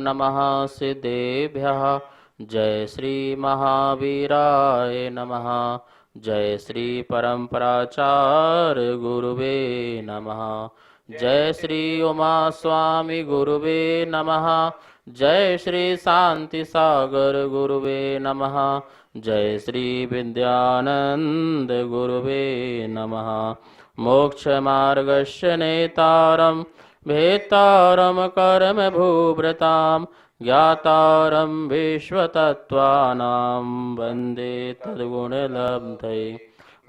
नमः सिद्धेभ्यः। जय श्री महावीराय नमः। जय श्री परम्पराचार्य गुरुवे नमः। जय श्री उमा स्वामी गुरुवे नमः। जय श्री शांति सागर गुरुवे नमः। जय श्री विद्यानंद गुरुवे नमः। मोक्ष मार्गस्य नेतारं भेतारं कर्म भूभृतां ज्ञातारं विश्वतत्त्वानां वन्दे तद्गुणलब्धये।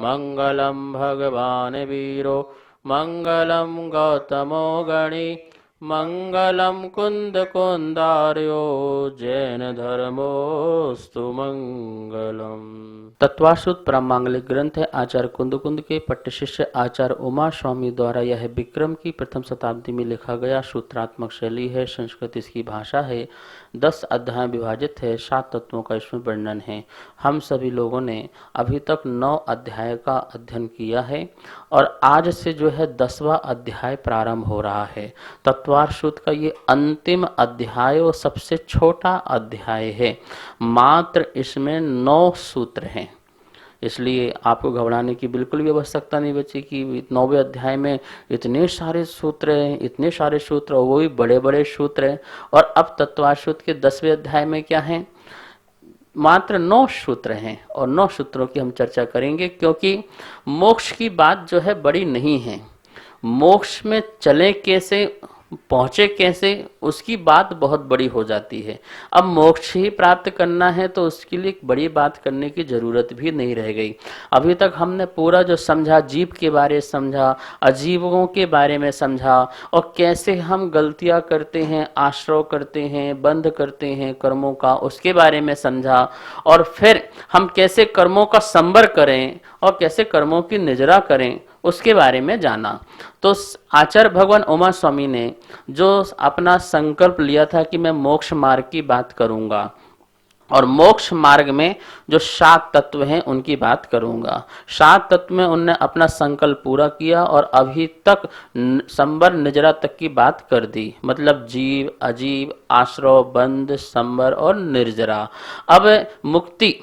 मङ्गलं भगवान् वीरो मङ्गलं गौतमो गणी मङ्गलं कुन्दकुन्दार्यो जैन धर्मोस्तु मंगलम। तत्वाशुद्ध परमांगलिक ग्रंथ है आचार्य कुंद के पट्ट शिष्य आचार्य उमा स्वामी द्वारा यह विक्रम की प्रथम शताब्दी में लिखा गया सूत्रात्मक शैली है। संस्कृत इसकी भाषा है। 10 अध्याय विभाजित है। 7 तत्वों का इसमें वर्णन है। हम सभी लोगों ने अभी तक 9 अध्याय का अध्ययन किया है और आज से जो है 10वां अध्याय प्रारंभ हो रहा है। तत्वाशुद्ध का ये अंतिम अध्याय और सबसे छोटा अध्याय है। मात्र इसमें 9 सूत्र हैं, इसलिए आपको घबराने की बिल्कुल भी आवश्यकता नहीं बची कि 9वें अध्याय में इतने सारे सूत्र हैं, इतने सारे सूत्र और वो भी बड़े बड़े सूत्र हैं। और अब तत्वाशुद्ध के 10वें अध्याय में क्या है, मात्र 9 सूत्र हैं और 9 सूत्रों की हम चर्चा करेंगे, क्योंकि मोक्ष की बात जो है बड़ी नहीं है। मोक्ष में चले कैसे, पहुंचे कैसे, उसकी बात बहुत बड़ी हो जाती है। अब मोक्ष ही प्राप्त करना है तो उसके लिए बड़ी बात करने की जरूरत भी नहीं रह गई। अभी तक हमने पूरा जो समझा, जीव के बारे में समझा, अजीवों के बारे में समझा और कैसे हम गलतियां करते हैं, आश्रय करते हैं, बंद करते हैं कर्मों का, उसके बारे में समझा। और फिर हम कैसे कर्मों का संवर करें और कैसे कर्मों की निजरा करें, उसके बारे में जाना। तो आचार्य भगवान उमा स्वामी ने जो अपना संकल्प लिया था कि मैं मोक्ष मार्ग की बात करूंगा और मोक्ष मार्ग में जो 7 तत्व हैं उनकी बात करूंगा। 7 तत्व में उनने अपना संकल्प पूरा किया और अभी तक संवर निजरा तक की बात कर दी, मतलब जीव, अजीव, आश्रय, बंध, संवर और निर्जरा। अब मुक्ति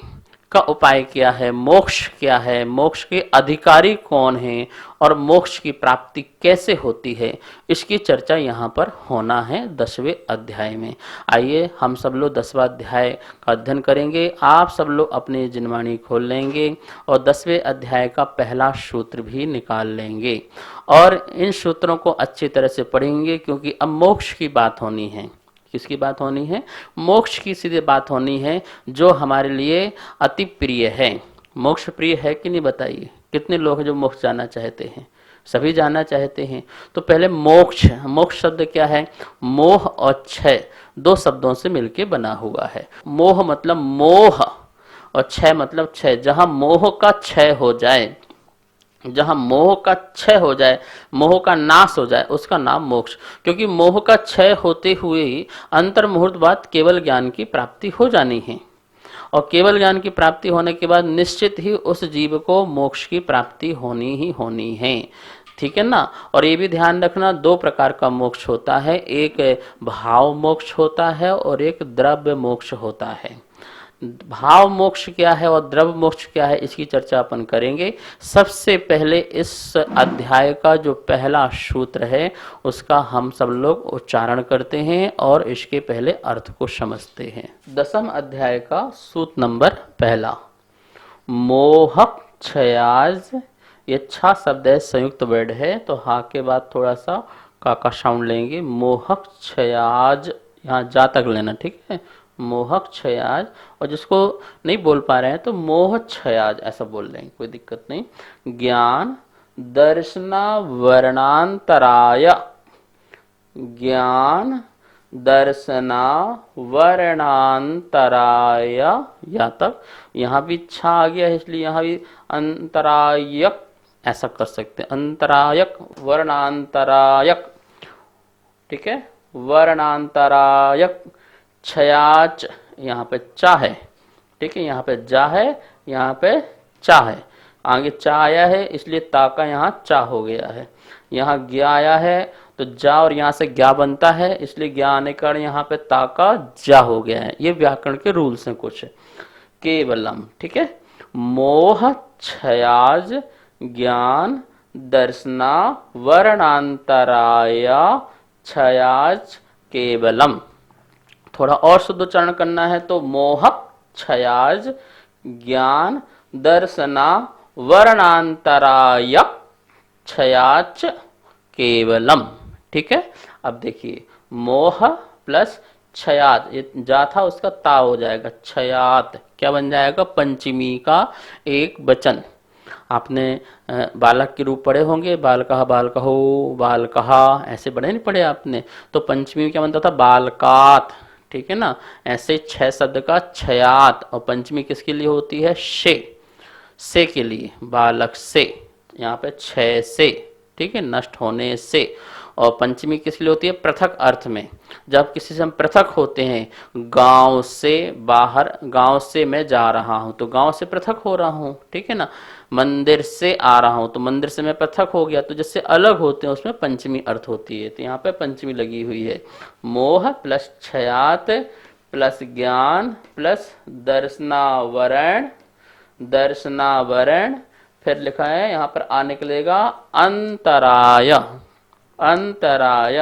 का उपाय क्या है, मोक्ष क्या है, मोक्ष के अधिकारी कौन हैं और मोक्ष की प्राप्ति कैसे होती है, इसकी चर्चा यहाँ पर होना है 10वें अध्याय में। आइए हम सब लोग 10वां अध्याय का अध्ययन करेंगे। आप सब लोग अपनी जिनवाणी खोल लेंगे और 10वें अध्याय का पहला सूत्र भी निकाल लेंगे और इन सूत्रों को अच्छी तरह से पढ़ेंगे, क्योंकि अब मोक्ष की बात होनी है। किसकी बात होनी है? मोक्ष की सीधे बात होनी है, जो हमारे लिए अति प्रिय है। मोक्ष प्रिय है कि नहीं, बताइए। कितने लोग हैं जो मोक्ष जाना चाहते हैं? सभी जाना चाहते हैं। तो पहले मोक्ष, मोक्ष शब्द क्या है? मोह और क्षय 2 शब्दों से मिलकर बना हुआ है। मोह मतलब मोह और क्षय मतलब क्षय। जहां मोह का क्षय हो जाए, जहां मोह का क्षय हो जाए, मोह का नाश हो जाए, उसका नाम मोक्ष। क्योंकि मोह का क्षय होते हुए ही अंतर मुहूर्त बाद केवल ज्ञान की प्राप्ति हो जानी है और केवल ज्ञान की प्राप्ति होने के बाद निश्चित ही उस जीव को मोक्ष की प्राप्ति होनी ही होनी है। ठीक है ना। और ये भी ध्यान रखना, 2 प्रकार का मोक्ष होता है, एक भाव मोक्ष होता है और एक द्रव्य मोक्ष होता है। भाव मोक्ष क्या है और द्रव्य मोक्ष क्या है, इसकी चर्चा अपन करेंगे। सबसे पहले इस अध्याय का जो पहला सूत्र है उसका हम सब लोग उच्चारण करते हैं और इसके पहले अर्थ को समझते हैं। 10वें अध्याय का सूत्र नंबर पहला, मोह क्षयाज। ये अच्छा शब्द है, संयुक्त वर्ड है, तो हा के बाद थोड़ा सा का साउंड लेंगे। मोह क्षयाज, यहाँ जा तक लेना, ठीक है। मोह क्षयाज, और जिसको नहीं बोल पा रहे हैं तो मोह क्षयाज ऐसा बोल लेंगे, कोई दिक्कत नहीं। ज्ञान दर्शना वर्णांतराय, ज्ञान दर्शना वर्णांतराय, यहाँ तक। यहाँ भी इच्छा आ गया है इसलिए यहाँ भी अंतरायक ऐसा कर सकते हैं, अंतरायक वर्णांतरायक, ठीक है। वर्णांतरायक क्षयाच, यहाँ पे चा है, ठीक है। यहाँ पे जा है, यहाँ पे चा है, आगे चा आया है इसलिए ता का यहाँ चा हो गया है। यहाँ ज्ञा आया है तो जा और यहाँ से ज्ञा बनता है, इसलिए ज्ञा आने का यहाँ पे ता का जा हो गया है। ये व्याकरण के रूल्स हैं कुछ। केवलम, ठीक है। मोह क्षयाज ज्ञान दर्शना वर्णांतराय क्षयाज केवलम। थोड़ा और शुद्ध उच्चारण करना है तो मोह क्षयाज ज्ञान दर्शना वर्णांतराय क्षयाच केवलम, ठीक है। अब देखिए मोह प्लस क्षयात, ये जा था उसका ता हो जाएगा, क्षयात क्या बन जाएगा, पंचमी का एक वचन। आपने बालक के रूप पढ़े होंगे, बालकः बालकहो बालकहा, ऐसे पढ़े नहीं पढ़े आपने? तो पंचमी में क्या बनता था, बालकात, ठीक है ना। ऐसे 6 शब्द का क्षयात, और पंचमी किसके लिए होती है, से के लिए, बालक से, यहाँ पे 6 से, ठीक है, नष्ट होने से। और पंचमी किस लिए होती है, पृथक अर्थ में। जब किसी से हम पृथक होते हैं, गांव से बाहर, गांव से मैं जा रहा हूं तो गांव से पृथक हो रहा हूं, ठीक है ना। मंदिर से आ रहा हूं तो मंदिर से मैं पृथक हो गया, तो जिससे अलग होते हैं उसमें पंचमी अर्थ होती है। तो यहाँ पे पंचमी लगी हुई है। मोह प्लस क्षयात प्लस ज्ञान प्लस दर्शनावरण, दर्शनावरण, फिर लिखा है यहाँ पर आ निकलेगा अंतराय, अंतराय,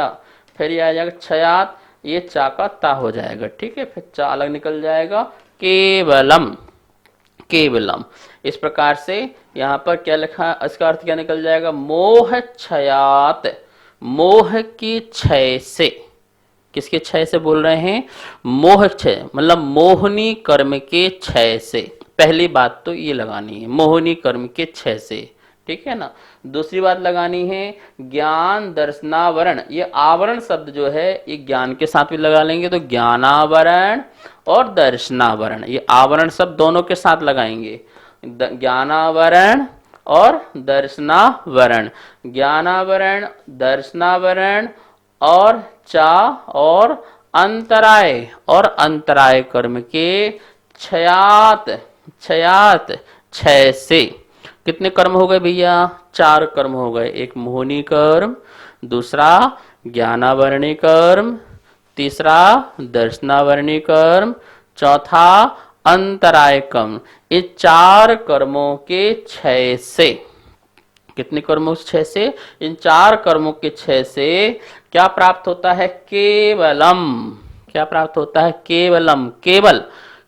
फिर ये आ जाएगा क्षयात, ये चा का ता हो जाएगा, ठीक है। फिर चा अलग निकल जाएगा, केवलम, केवलम। इस प्रकार से यहाँ पर क्या लिखा, इसका अर्थ क्या निकल जाएगा, मोह क्षयात, मोह की क्षय से। किसके क्षय से बोल रहे हैं, मोह क्षय, मतलब मोहनी कर्म के क्षय से। पहली बात तो ये लगानी है, मोहनी कर्म के क्षय से, ठीक है ना। दूसरी बात लगानी है ज्ञान दर्शनावरण। ये आवरण शब्द जो है ये ज्ञान के साथ भी लगा लेंगे, तो ज्ञानावरण और दर्शनावरण, ये आवरण शब्द दोनों के साथ लगाएंगे, ज्ञानावरण और दर्शनावरण, ज्ञानावरण दर्शनावरण और चा और अंतराय, और अंतराय कर्म के क्षयात, क्षयात, क्षय से। कितने कर्म हो गए भैया, 4 कर्म हो गए। एक मोहनी कर्म, दूसरा ज्ञानावरणी कर्म, तीसरा दर्शनावरणी कर्म, चौथा अंतराय कर्म। ये 4 कर्मों के क्षय से, कितने कर्मों के क्षय से, इन 4 कर्मों के क्षय से क्या प्राप्त होता है, केवलम। क्या प्राप्त होता है, केवलम, केवल,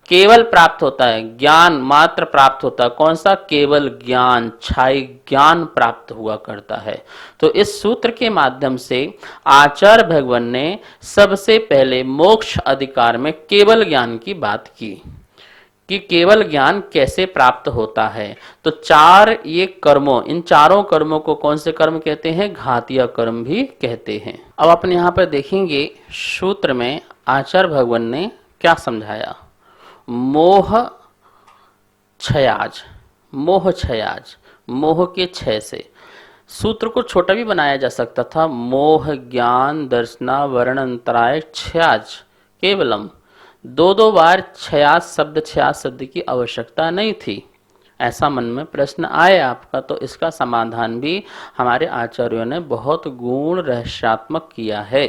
केवल प्राप्त होता है, ज्ञान मात्र प्राप्त होता है। कौन सा, केवल ज्ञान, क्षाई ज्ञान प्राप्त हुआ करता है। तो इस सूत्र के माध्यम से आचार्य भगवान ने सबसे पहले मोक्ष अधिकार में केवल ज्ञान की बात की, कि केवल ज्ञान कैसे प्राप्त होता है। तो 4 ये कर्मों, इन चारों कर्मों को कौन से कर्म कहते हैं, घातीय कर्म भी कहते हैं। अब अपन यहाँ पर देखेंगे सूत्र में आचार्य भगवान ने क्या समझाया। मोह क्षयाज, मोह क्षयाज, मोह के क्षय से। सूत्र को छोटा भी बनाया जा सकता था, मोह ज्ञान दर्शना वर्ण अंतराय क्षयाज केवलम। 2 बार क्षयाज शब्द की आवश्यकता नहीं थी। ऐसा मन में प्रश्न आए आपका, तो इसका समाधान भी हमारे आचार्यों ने बहुत गूढ़ रहस्यात्मक किया है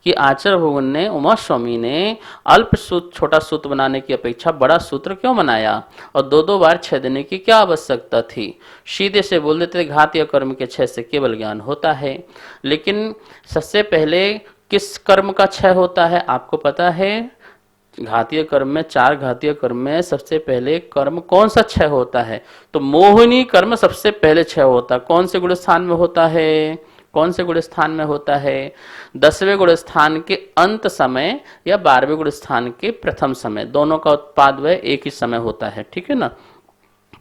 कि आचार्य भगवान ने, उमा स्वामी ने अल्प सूत्र, छोटा सूत्र बनाने की अपेक्षा बड़ा सूत्र क्यों बनाया, और 2 बार क्षय देने की क्या आवश्यकता थी। सीधे से बोल देते घातीय कर्म के क्षय से केवल ज्ञान होता है। लेकिन सबसे पहले किस कर्म का क्षय होता है आपको पता है, घातीय कर्म में, 4 घातीय कर्म में सबसे पहले कर्म कौन सा क्षय होता है, तो मोहिनी कर्म सबसे पहले क्षय होता है। कौन से गुण स्थान में होता है, कौन से गुण स्थान में होता है, 10वें गुण स्थान के अंत समय या 12वें गुण स्थान के प्रथम समय, दोनों का उत्पाद वह एक ही समय होता है, ठीक है ना।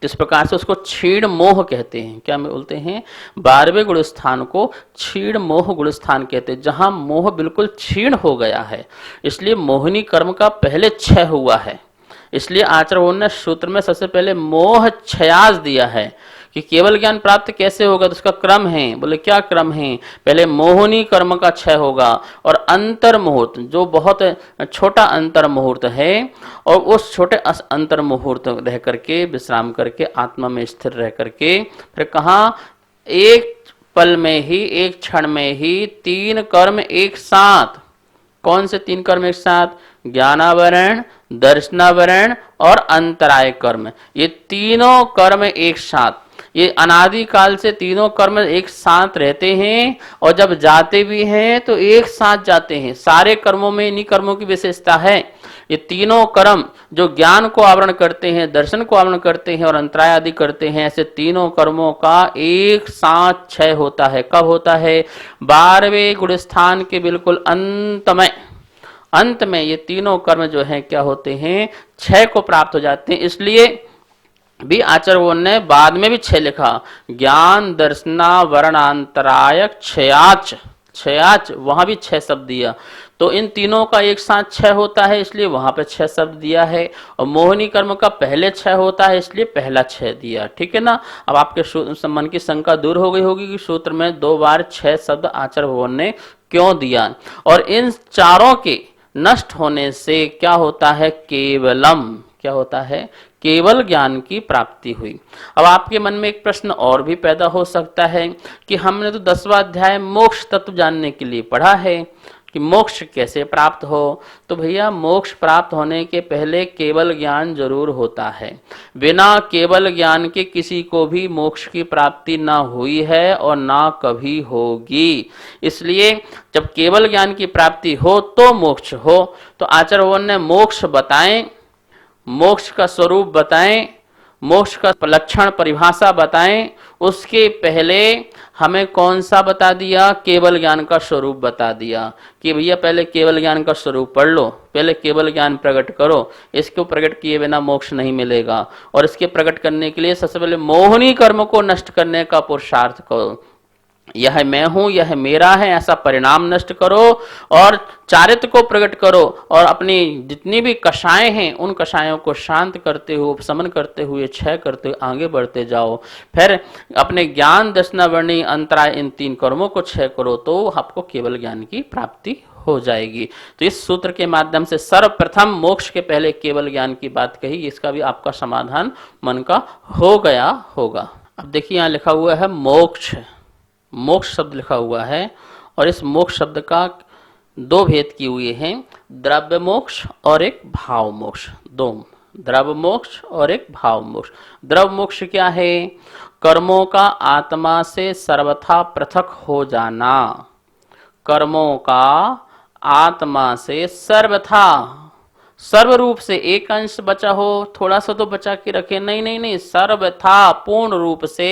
इस प्रकार से उसको क्षीण मोह कहते हैं। क्या बोलते हैं, 12वें गुण स्थान को क्षीण मोह गुण स्थान कहते हैं, जहां मोह बिल्कुल क्षीण हो गया है, इसलिए मोहिनी कर्म का पहले क्षय हुआ है। इसलिए आचार्य ने सूत्र में सबसे पहले मोह क्षयाज दिया है कि केवल ज्ञान प्राप्त कैसे होगा, तो उसका क्रम है। बोले क्या क्रम है, पहले मोहिनी कर्म का क्षय होगा और अंतर मुहूर्त, जो बहुत छोटा अंतर मुहूर्त है, और उस छोटे अंतर मुहूर्त रह करके विश्राम करके आत्मा में स्थिर रह करके फिर कहाँ एक पल में ही, एक क्षण में ही तीन कर्म एक साथ। कौन से तीन कर्म एक साथ? ज्ञानावरण, दर्शनावरण और अंतराय कर्म। ये तीनों कर्म एक साथ, ये अनादि काल से तीनों कर्म एक साथ रहते हैं और जब जाते भी हैं तो एक साथ जाते हैं। सारे कर्मों में इन्हीं कर्मों की विशेषता है। ये तीनों कर्म जो ज्ञान को आवरण करते हैं, दर्शन को आवरण करते हैं और अंतराय आदि करते हैं, ऐसे तीनों कर्मों का एक साथ क्षय होता है। कब होता है? 12वें गुणस्थान के बिल्कुल अंत में ये तीनों कर्म जो हैं क्या होते हैं? क्षय को प्राप्त हो जाते हैं। इसलिए भी आचार्यों ने बाद में भी क्षय लिखा, ज्ञान दर्शना वर्णांतराय क्षयाच। क्षयाच वहां भी छह शब्द दिया, तो इन तीनों का एक साथ क्षय होता है, इसलिए वहां पे छह शब्द दिया है। और मोहिनी कर्म का पहले क्षय होता है, इसलिए पहला क्षय दिया। ठीक है ना? अब आपके मन की शंका दूर हो गई होगी कि सूत्र में 2 बार 6 शब्द आचार्य भगवान ने क्यों दिया। और इन चारों के नष्ट होने से क्या होता है? केवलम, क्या होता है? केवल ज्ञान की प्राप्ति हुई। अब आपके मन में एक प्रश्न और भी पैदा हो सकता है कि हमने तो 10वां अध्याय मोक्ष तत्व जानने के लिए पढ़ा है कि मोक्ष कैसे प्राप्त हो। तो भैया मोक्ष प्राप्त होने के पहले केवल ज्ञान जरूर होता है। बिना केवल ज्ञान के किसी को भी मोक्ष की प्राप्ति ना हुई है और ना कभी होगी। इसलिए जब केवल ज्ञान की प्राप्ति हो तो मोक्ष हो। तो आचार्य भगवान ने मोक्ष बताएं, मोक्ष का स्वरूप बताएं, मोक्ष का लक्षण परिभाषा बताएं। उसके पहले हमें कौन सा बता दिया? केवल ज्ञान का स्वरूप बता दिया कि भैया पहले केवल ज्ञान का स्वरूप पढ़ लो, पहले केवल ज्ञान प्रकट करो। इसको प्रकट किए बिना मोक्ष नहीं मिलेगा। और इसके प्रकट करने के लिए सबसे पहले मोहिनी कर्म को नष्ट करने का पुरुषार्थ करो। यह मैं हूं, यह मेरा है, ऐसा परिणाम नष्ट करो और चारित्र को प्रकट करो और अपनी जितनी भी कषाएं हैं उन कषायों को शांत करते हुए, उपशमन करते हुए, क्षय करते हुए आगे बढ़ते जाओ। फिर अपने ज्ञान दर्शनावरणी अंतराय इन तीन कर्मों को क्षय करो तो आपको केवल ज्ञान की प्राप्ति हो जाएगी। तो इस सूत्र के माध्यम से सर्वप्रथम मोक्ष के पहले केवल ज्ञान की बात कही, इसका भी आपका समाधान मन का हो गया होगा। अब देखिए यहां लिखा हुआ है मोक्ष, मोक्ष शब्द लिखा हुआ है और इस मोक्ष शब्द का दो भेद किए हुए हैं, द्रव्य मोक्ष और एक भाव मोक्ष। दो, द्रव्य मोक्ष और एक भाव मोक्ष। द्रव्य मोक्ष क्या है? कर्मों का आत्मा से सर्वथा पृथक हो जाना। कर्मों का आत्मा से सर्वथा, सर्वरूप से, एक अंश बचा हो थोड़ा सा तो बचा के रखे, नहीं नहीं नहीं, सर्वथा पूर्ण रूप से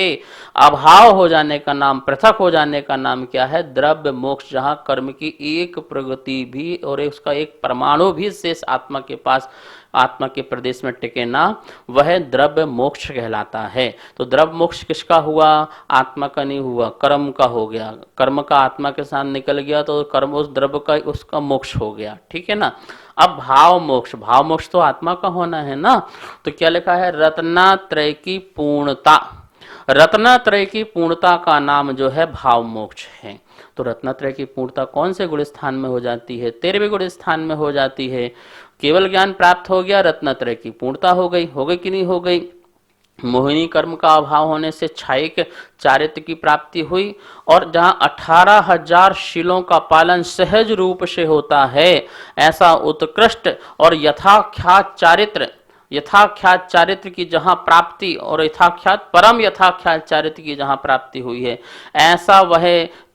अभाव हो जाने का नाम, पृथक हो जाने का नाम क्या है? द्रव्य मोक्ष। जहां कर्म की एक प्रगति भी और उसका एक परमाणु भी शेष आत्मा के पास, आत्मा के प्रदेश में टिके ना, वह द्रव्य मोक्ष कहलाता है। तो द्रव्य मोक्ष किसका हुआ? आत्मा का नहीं हुआ, कर्म का हो गया। कर्म का आत्मा के साथ निकल गया तो कर्म उस द्रव्य का, उसका मोक्ष हो गया। ठीक है ना? अब भाव मोक्ष, भाव मोक्ष तो आत्मा का होना है ना। तो क्या लिखा है? रत्नात्रय की पूर्णता। रत्नात्रय की पूर्णता का नाम जो है भाव मोक्ष है। तो रत्नात्रय की पूर्णता कौन से गुण स्थान में हो जाती है? 13वें गुण स्थान में हो जाती है। केवल ज्ञान प्राप्त हो गया, रत्नात्रय की पूर्णता हो गई। हो गई कि नहीं हो गई? मोहिनी कर्म का अभाव होने से छायिक चारित्र की प्राप्ति हुई और जहां 18,000 शीलों का पालन सहज रूप से होता है, ऐसा उत्कृष्ट और यथाख्यात चारित्र, यथाख्यात चारित्र की जहां प्राप्ति और यथाख्यात परम यथाख्यात चारित्र की जहां प्राप्ति हुई है, ऐसा वह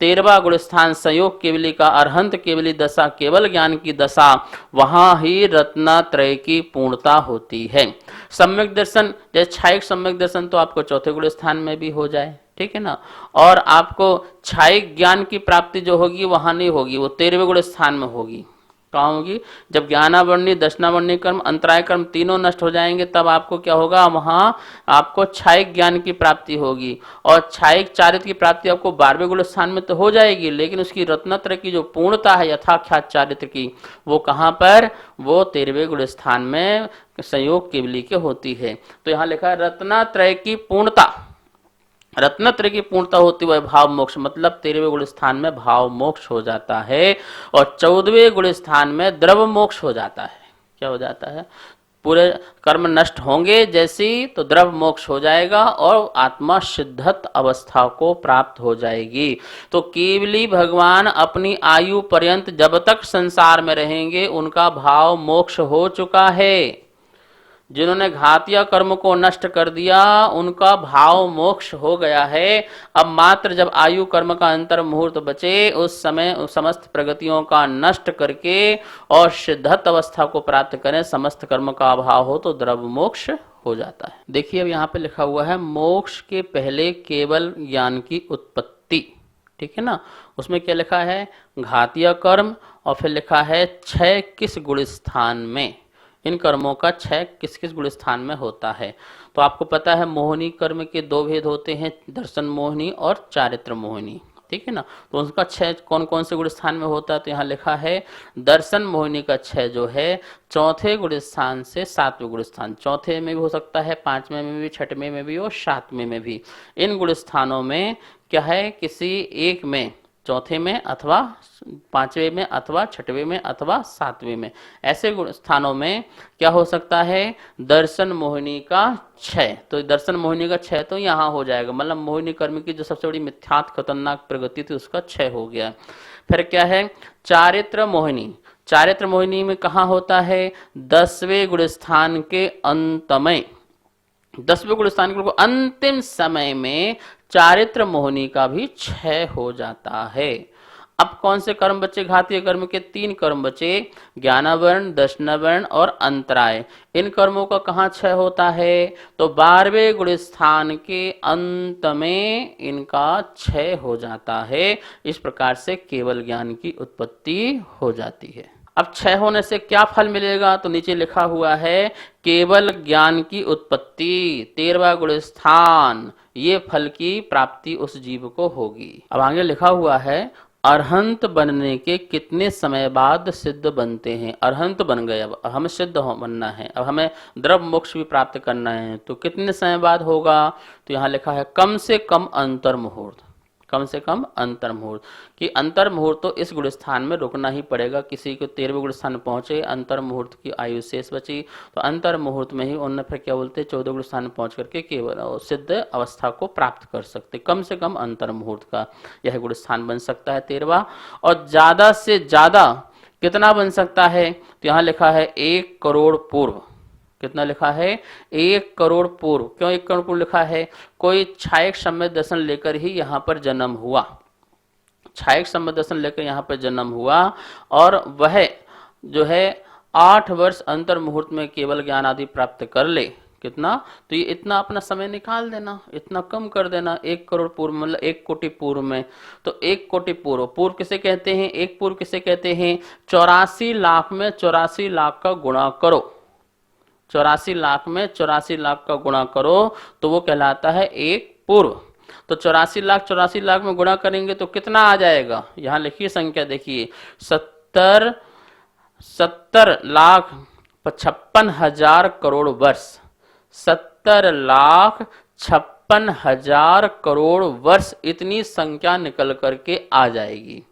13वां गुण स्थान संयोग केवली का अरहंत केवली दशा, केवल ज्ञान की दशा, वहां ही रत्नात्रय की पूर्णता होती है। सम्यक दर्शन, जैसे छायिक सम्यक दर्शन तो आपको चौथे गुण स्थान में भी हो जाए, ठीक है ना। और आपको छायिक ज्ञान की प्राप्ति जो होगी वहां नहीं होगी, वो 13वें गुण स्थान में होगी। कहाँ होगी? जब ज्ञानावरणी, दर्शनावरणी कर्म, अंतराय कर्म तीनों नष्ट हो जाएंगे तब आपको क्या होगा? वहां आपको छायिक ज्ञान की प्राप्ति होगी। और छायिक चारित्र की प्राप्ति आपको 12वें गुण स्थान में तो हो जाएगी, लेकिन उसकी रत्नत्रय की जो पूर्णता है यथाख्यात चारित्र की, वो कहाँ पर? वो 13वें गुण स्थान में संयोग केवली के होती है। तो यहाँ लिखा है रत्नात्रय की पूर्णता। रत्नत्रय की पूर्णता होती हुई भाव मोक्ष, मतलब 13वें गुण स्थान में भाव मोक्ष हो जाता है और 14वें गुण स्थान में द्रव्य मोक्ष हो जाता है। क्या हो जाता है? पूरे कर्म नष्ट होंगे जैसी तो द्रव मोक्ष हो जाएगा और आत्मा सिद्धत अवस्था को प्राप्त हो जाएगी। तो केवली भगवान अपनी आयु पर्यंत जब तक संसार में रहेंगे उनका भाव मोक्ष हो चुका है। जिन्होंने घातिया कर्म को नष्ट कर दिया उनका भाव मोक्ष हो गया है। अब मात्र जब आयु कर्म का अंतर मुहूर्त बचे उस समय समस्त प्रगतियों का नष्ट करके और सिद्धत अवस्था को प्राप्त करें, समस्त कर्म का अभाव हो तो द्रव मोक्ष हो जाता है। देखिए अब यहाँ पे लिखा हुआ है मोक्ष के पहले केवल ज्ञान की उत्पत्ति, ठीक है ना। उसमें क्या लिखा है, घातिया कर्म, और फिर लिखा है क्षय किस गुण स्थान में, इन कर्मों का क्षय किस किस गुण स्थान में होता है। तो आपको पता है मोहिनी कर्म के दो भेद होते हैं, दर्शन मोहिनी और चारित्र मोहिनी, ठीक है ना। तो उसका क्षय कौन कौन से गुण स्थान में होता है, तो यहाँ लिखा है दर्शन मोहिनी का क्षय जो है चौथे गुण स्थान से सातवें गुण स्थान, चौथे में भी हो सकता है, पांचवें में भी, छठवें में भी और सातवें में भी। इन गुण स्थानों में क्या है, किसी एक में, चौथे में अथवा पांचवें में अथवा छठवें में अथवा सातवें में, ऐसे स्थानों में क्या हो सकता है, दर्शन मोहिनी का क्षय। तो दर्शन मोहिनी का क्षय तो यहाँ हो जाएगा, मतलब मोहिनी कर्म की जो सबसे बड़ी मिथ्यात खतरनाक प्रगति थी उसका क्षय हो गया। फिर क्या है, चारित्र मोहिनी, चारित्र मोहिनी में कहाँ होता है, 10वें गुण स्थान के अंत में, 10वें गुण स्थान के अंतिम समय में चारित्र मोहिनी का भी क्षय हो जाता है। अब कौन से कर्म बचे, घातीय कर्म के 3 कर्म बचे, ज्ञानावरण, दर्शनावरण और अंतराय। इन कर्मों का कहाँ क्षय होता है, तो 12वें गुण स्थान के अंत में इनका क्षय हो जाता है। इस प्रकार से केवल ज्ञान की उत्पत्ति हो जाती है। अब क्षय होने से क्या फल मिलेगा, तो नीचे लिखा हुआ है केवल ज्ञान की उत्पत्ति, 13वां गुण स्थान, ये फल की प्राप्ति उस जीव को होगी। अब आगे लिखा हुआ है अरहंत बनने के कितने समय बाद सिद्ध बनते हैं। अरहंत बन गए, अब हमें सिद्ध बनना है, अब हमें द्रव मोक्ष भी प्राप्त करना है, तो कितने समय बाद होगा, तो यहाँ लिखा है कम से कम अंतर मुहूर्त, कम से कम अंतर मुहूर्त, कि अंतर मुहूर्त तो इस गुण स्थान में रुकना ही पड़ेगा। किसी को 13वें गुण स्थान पहुंचे, अंतर मुहूर्त की आयु शेष बची, तो अंतर मुहूर्त में ही उन्होंने फिर क्या बोलते 14 गुण स्थान पहुंच करके केवल सिद्ध अवस्था को प्राप्त कर सकते। कम से कम अंतर मुहूर्त का यह गुण स्थान बन सकता है 13वां, और ज्यादा से ज्यादा कितना बन सकता है, तो यहाँ लिखा है 1 करोड़ पूर्व। कितना लिखा है, 1 करोड़ पूर्व। क्यों 1 करोड़ पूर्व लिखा है, कोई छायक सम्यक दर्शन लेकर ही यहाँ पर जन्म हुआ, छायक सम्यक दर्शन लेकर यहाँ पर जन्म हुआ, और वह जो है 8 वर्ष अंतर मुहूर्त में केवल ज्ञान आदि प्राप्त कर ले। कितना, तो ये इतना अपना समय निकाल देना, इतना कम कर देना, 1 करोड़ पूर्व मतलब 1 कोटि पूर्व में। तो 1 कोटि पूर्व, पूर्व किसे कहते हैं, एक पूर्व किसे कहते हैं, 84 लाख में 84 लाख का गुणा करो, 84 लाख में 84 लाख का गुणा करो तो वो कहलाता है 1 पूर्व। तो 84 लाख में गुणा करेंगे तो कितना आ जाएगा, यहां लिखिए संख्या, देखिए 70,56,000 करोड़ वर्ष, 70,56,000 करोड़ वर्ष, इतनी संख्या निकल करके आ जाएगी,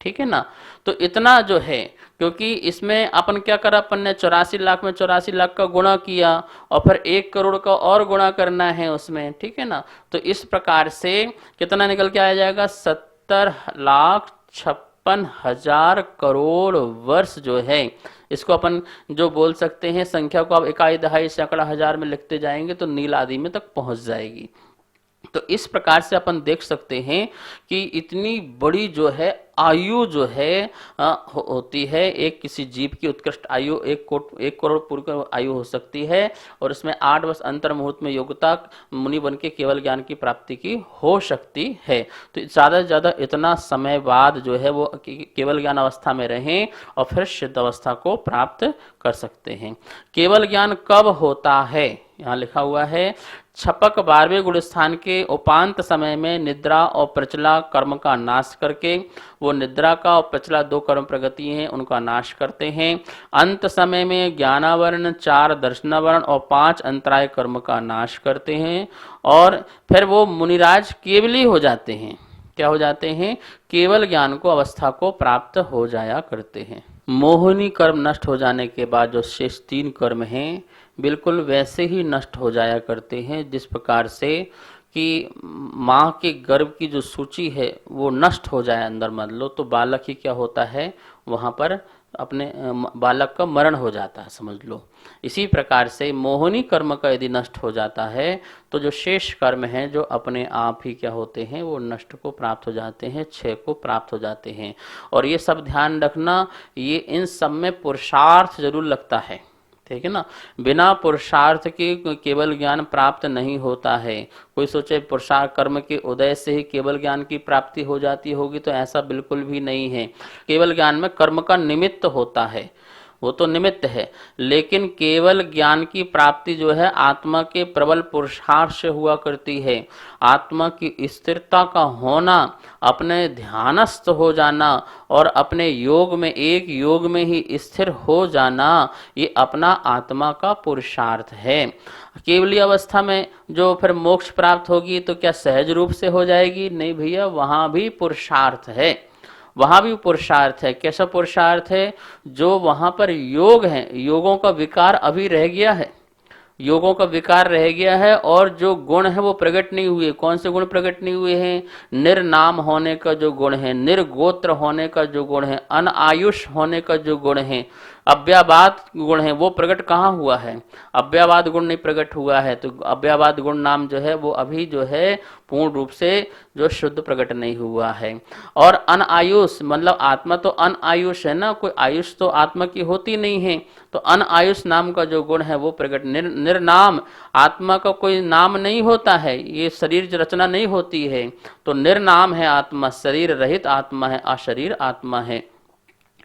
ठीक है ना। तो इतना जो है, क्योंकि इसमें अपन क्या करा, अपन ने 84 लाख में 84 लाख का गुणा किया और फिर 1 करोड़ का और गुणा करना है उसमें, ठीक है ना। तो इस प्रकार से कितना निकल के आ जाएगा, 70,56,000 करोड़ वर्ष जो है, इसको अपन जो बोल सकते हैं संख्या को आप इकाई दहाई सैकड़ा हजार में लिखते जाएंगे तो नील आदि में तक पहुंच जाएगी। तो इस प्रकार से अपन देख सकते हैं कि इतनी बड़ी जो है आयु जो है होती है, एक किसी जीव की उत्कृष्ट आयु 1 करोड़ पूर्व आयु हो सकती है, और इसमें 8 वर्ष अंतर मुहूर्त में योग्यता मुनि बन के केवल ज्ञान की प्राप्ति की हो सकती है। तो ज्यादा से ज्यादा इतना समय बाद जो है वो केवल ज्ञान अवस्था में रहें और फिर सिद्ध अवस्था को प्राप्त कर सकते हैं। केवल ज्ञान कब होता है, यहाँ लिखा हुआ है छपक 12वें गुण स्थान के उपांत समय में निद्रा और प्रचला कर्म का नाश करके, वो निद्रा का और प्रचला 2 कर्म प्रगति हैं उनका नाश करते हैं। अंत समय में ज्ञानावरण, 4 दर्शनावरण और 5 अंतराय कर्म का नाश करते हैं, और फिर वो मुनिराज केवली हो जाते हैं। क्या हो जाते हैं, केवल ज्ञान को अवस्था को प्राप्त हो जाया करते हैं। मोहिनी कर्म नष्ट हो जाने के बाद जो शेष 3 कर्म हैं बिल्कुल वैसे ही नष्ट हो जाया करते हैं जिस प्रकार से कि माँ के गर्भ की जो सूची है वो नष्ट हो जाए अंदर, मान लो तो बालक ही क्या होता है वहाँ पर अपने बालक का मरण हो जाता है, समझ लो। इसी प्रकार से मोहिनी कर्म का यदि नष्ट हो जाता है तो जो शेष कर्म हैं जो अपने आप ही क्या होते हैं वो नष्ट को प्राप्त हो जाते हैं, क्षय को प्राप्त हो जाते हैं। और ये सब ध्यान रखना, ये इन सब में पुरुषार्थ जरूर लगता है, ठीक है ना। बिना पुरुषार्थ के केवल ज्ञान प्राप्त नहीं होता है। कोई सोचे पुरुषार्थ कर्म के उदय से ही केवल ज्ञान की प्राप्ति हो जाती होगी, तो ऐसा बिल्कुल भी नहीं है। केवल ज्ञान में कर्म का निमित्त होता है, वो तो निमित्त है, लेकिन केवल ज्ञान की प्राप्ति जो है आत्मा के प्रबल पुरुषार्थ से हुआ करती है। आत्मा की स्थिरता का होना, अपने ध्यानस्थ हो जाना और अपने योग में, एक योग में ही स्थिर हो जाना, ये अपना आत्मा का पुरुषार्थ है। केवली अवस्था में जो फिर मोक्ष प्राप्त होगी तो क्या सहज रूप से हो जाएगी? नहीं भैया, वहां भी पुरुषार्थ है, वहां भी पुरुषार्थ है। कैसा पुरुषार्थ है? जो वहां पर योग है, योगों का विकार अभी रह गया है, योगों का विकार रह गया है और जो गुण है वो प्रकट नहीं हुए। कौन से गुण प्रकट नहीं हुए हैं? निर्नाम होने का जो गुण है, निर्गोत्र होने का जो गुण है, अनायुष होने का जो गुण है, अव्यावाद गुण है, वो प्रकट कहाँ हुआ है? अव्यावाद गुण नहीं प्रकट हुआ है। तो अव्यावाद गुण नाम जो है वो अभी जो है पूर्ण रूप से जो शुद्ध प्रकट नहीं हुआ है। और अनायुष मतलब आत्मा तो अनायुष है ना, कोई आयुष तो आत्मा की होती नहीं है। तो अनायुष नाम का जो गुण है वो प्रकट, निर्नाम, आत्मा का कोई नाम नहीं होता है, ये शरीर रचना नहीं होती है। तो निर्नाम है आत्मा, शरीर रहित आत्मा है, अशरीर आत्मा है।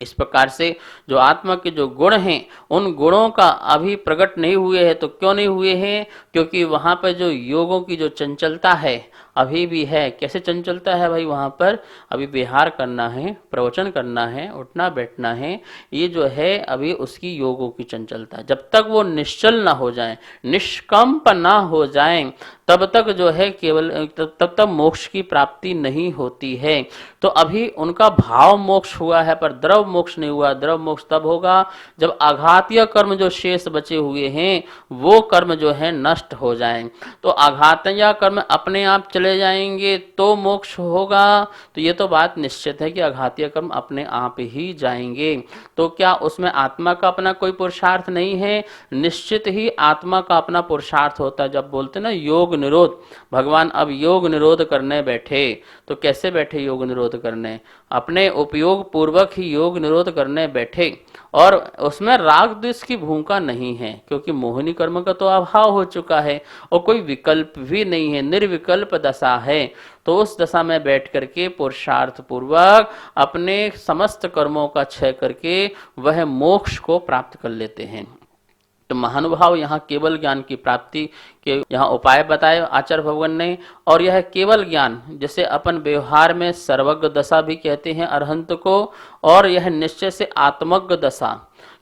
इस प्रकार से जो आत्मा के जो गुण हैं उन गुणों का अभी प्रकट नहीं हुए हैं। तो क्यों नहीं हुए हैं? क्योंकि वहां पर जो योगों की जो चंचलता है अभी भी है। कैसे चंचलता है भाई? वहां पर अभी विहार करना है, प्रवचन करना है, उठना बैठना है, ये जो है अभी उसकी योगों की चंचलता। जब तक वो निश्चल ना हो जाए, निष्कंप ना हो जाए, तब तक जो है केवल तब तक मोक्ष की प्राप्ति नहीं होती है। तो अभी उनका भाव मोक्ष हुआ है पर द्रव मोक्ष नहीं हुआ। द्रव मोक्ष तब होगा जब आघातीय कर्म जो शेष बचे हुए हैं वो कर्म जो है नष्ट हो जाएं। तो आघातीय कर्म अपने आप चले जाएंगे तो मोक्ष होगा। तो ये तो बात निश्चित है कि आघातीय कर्म अपने आप ही जाएंगे। तो क्या उसमें आत्मा का अपना कोई पुरुषार्थ नहीं है? निश्चित ही आत्मा का अपना पुरुषार्थ होता है। जब बोलते ना योग निरोध, भगवान अब योग निरोध करने बैठे, तो कैसे बैठे योग निरोध करने? अपने उपयोग पूर्वक ही योग निरोध करने बैठे और उसमें राग द्वेष की भूमिका नहीं है, क्योंकि मोहिनी कर्म का तो अभाव हो चुका है और कोई विकल्प भी नहीं है, निर्विकल्प दशा है। तो उस दशा में बैठ करके पुरुषार्थ पूर्वक अपने समस्त कर्मों का क्षय करके वह मोक्ष को प्राप्त कर लेते हैं। तो महानुभाव यहाँ केवल ज्ञान की प्राप्ति के यहाँ उपाय बताए आचार्य भगवान ने। और यह केवल ज्ञान, जैसे अपन व्यवहार में सर्वज्ञ दशा भी कहते हैं अरहंत को, और यह निश्चय से आत्मज्ञ दशा,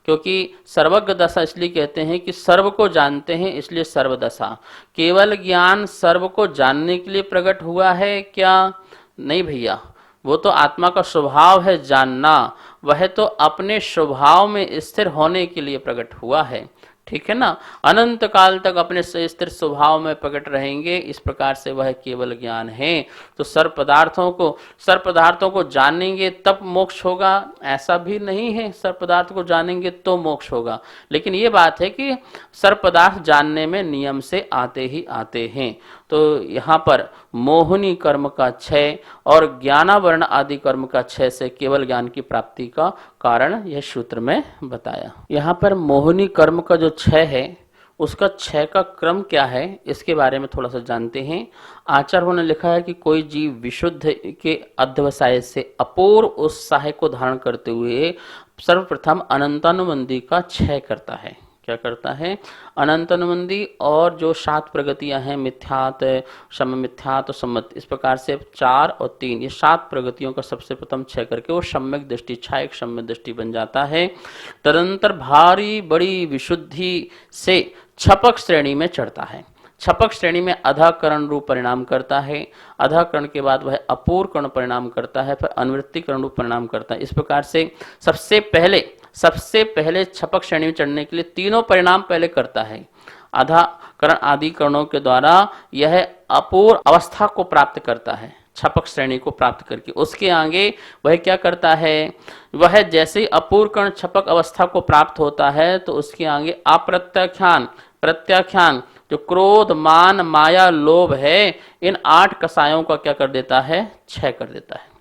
क्योंकि सर्वज्ञ दशा इसलिए कहते हैं कि सर्व को जानते हैं, इसलिए सर्वदशा। केवल ज्ञान सर्व को जानने के लिए प्रकट हुआ है क्या? नहीं भैया, वो तो आत्मा का स्वभाव है जानना, वह तो अपने स्वभाव में स्थिर होने के लिए प्रकट हुआ है, ठीक है ना। अनंत काल तक अपने स्थिर स्वभाव में प्रकट रहेंगे, इस प्रकार से वह केवल ज्ञान है। तो सर्व पदार्थों को जानेंगे तब मोक्ष होगा, ऐसा भी नहीं है सर्व पदार्थ को जानेंगे तो मोक्ष होगा। लेकिन ये बात है कि सर्व पदार्थ जानने में नियम से आते ही आते हैं। तो यहाँ पर मोहिनी कर्म का क्षय और ज्ञानावरण आदि कर्म का क्षय से केवल ज्ञान की प्राप्ति का कारण यह सूत्र में बताया। यहाँ पर मोहिनी कर्म का जो क्षय है उसका क्षय का क्रम क्या है, इसके बारे में थोड़ा सा जानते हैं। आचार्यों ने लिखा है कि कोई जीव विशुद्ध के अध्यवसाय से अपूर्व उत्साह को धारण करते हुए सर्वप्रथम अनंतानुबंधी का क्षय करता है। क्या करता है? अनंतानुबंधी और जो 7 प्रगतियां हैं, मिथ्यात, सम मिथ्यात और सम्मत, इस प्रकार से 4 और 3, ये 7 प्रगतियों का सबसे प्रथम क्षय करके वो सम्यक दृष्टि, छायक सम्यक दृष्टि बन जाता है। तदनंतर भारी बड़ी विशुद्धि से छपक श्रेणी में चढ़ता है। छपक श्रेणी में अधाकरण रूप परिणाम करता है, अधाकरण के बाद वह अपूर्वकरण परिणाम करता है, फिर अनुवृत्तिकरण रूप परिणाम करता है। इस प्रकार से सबसे पहले छपक श्रेणी में चढ़ने के लिए तीनों परिणाम पहले करता है। अधाकरण आदि करणों के द्वारा यह अपूर्व अवस्था को प्राप्त करता है, छपक श्रेणी को प्राप्त करके उसके आगे वह क्या करता है, वह जैसे ही अपूर्वकरण छपक अवस्था को प्राप्त होता है तो उसके आगे अप्रत्याख्यान, प्रत्याख्यान जो क्रोध, मान, माया, लोभ है, इन 8 कषायों का क्या कर देता है, क्षय कर देता है।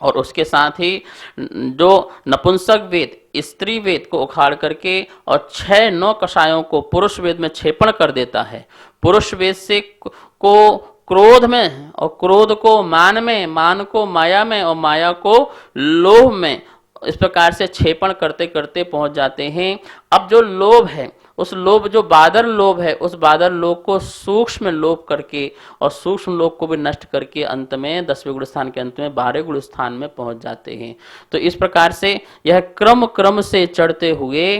और उसके साथ ही जो नपुंसक वेद, स्त्री वेद को उखाड़ करके और 6-9 कषायों को पुरुष वेद में क्षेपण कर देता है। पुरुष वेद से को क्रोध में, और क्रोध को मान में, मान को माया में, और माया को लोभ में, इस प्रकार से क्षेपण करते करते पहुंच जाते हैं। अब जो लोभ है, उस लोभ जो बादर लोभ है, उस बादर लोभ को सूक्ष्म लोभ करके और सूक्ष्म लोभ को भी नष्ट करके अंत में 10वें गुण स्थान के अंत में 12वें गुण स्थान में पहुंच जाते हैं। तो इस प्रकार से यह क्रम से चढ़ते हुए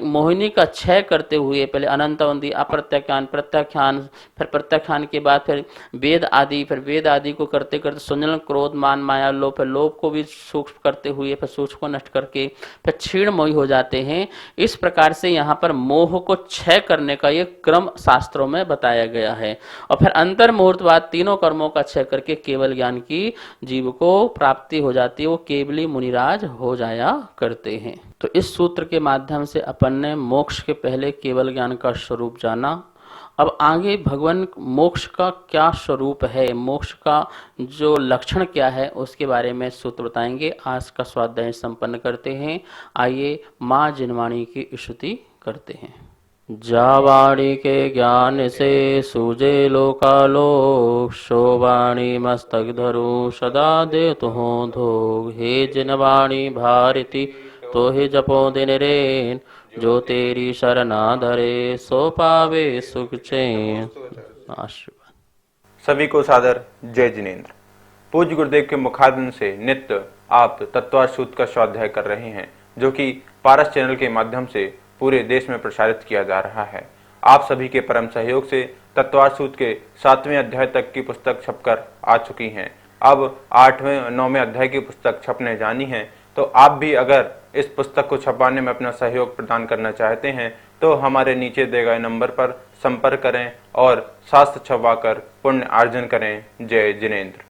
मोहिनी का क्षय करते हुए पहले अनंतवंदी, अप्रत्याख्यान, प्रत्याख्यान, फिर प्रत्याख्यान के बाद फिर वेद आदि, फिर वेद आदि को करते करते सुंजन, क्रोध, मान, माया, लोभ, फिर लोभ को भी सूक्ष्म करते हुए फिर सूक्ष्म को नष्ट करके फिर क्षीण मोही हो जाते हैं। इस प्रकार से यहाँ पर मोह को क्षय करने का ये क्रम शास्त्रों में बताया गया है। और फिर अंतर मुहूर्तवाद तीनों कर्मों का क्षय करके केवल ज्ञान की जीव को प्राप्ति हो जाती है, वो केवली मुनिराज हो जाया करते हैं। तो इस सूत्र के माध्यम से अपन ने मोक्ष के पहले केवल ज्ञान का स्वरूप जाना। अब आगे भगवान मोक्ष का क्या स्वरूप है, मोक्ष का जो लक्षण क्या है, उसके बारे में सूत्र बताएंगे। आज का स्वाध्याय संपन्न करते हैं। आइए माँ जिनवाणी की स्तुति करते हैं। जावाणी के ज्ञान से सूजे लोकालोक, शोवाणी मस्तक धरू सदा दे तो धोग। हे जिनवाणी भारती तो ही जपो दिन रेन, जो तेरी शरणा धरे सो पावे सुख चैन। आशीर्वाद। सभी को सादर जय जिनेंद्र। पूज्य गुरुदेव के मुखारबिंद से नित्य आप तत्वार्थ सूत्र का स्वाध्याय कर रहे हैं, जो कि पारस चैनल के माध्यम से पूरे देश में प्रसारित किया जा रहा है। आप सभी के परम सहयोग से तत्वार्थ सूत्र के 7वें अध्याय तक की पुस्तक छपकर आ चुकी हैं। अब 8वें और 9वें अध्याय की पुस्तक छपने जानी है। तो आप भी अगर इस पुस्तक को छपाने में अपना सहयोग प्रदान करना चाहते हैं तो हमारे नीचे दिए गए नंबर पर संपर्क करें और शास्त्र छपवाकर पुण्य अर्जन करें। जय जिनेंद्र।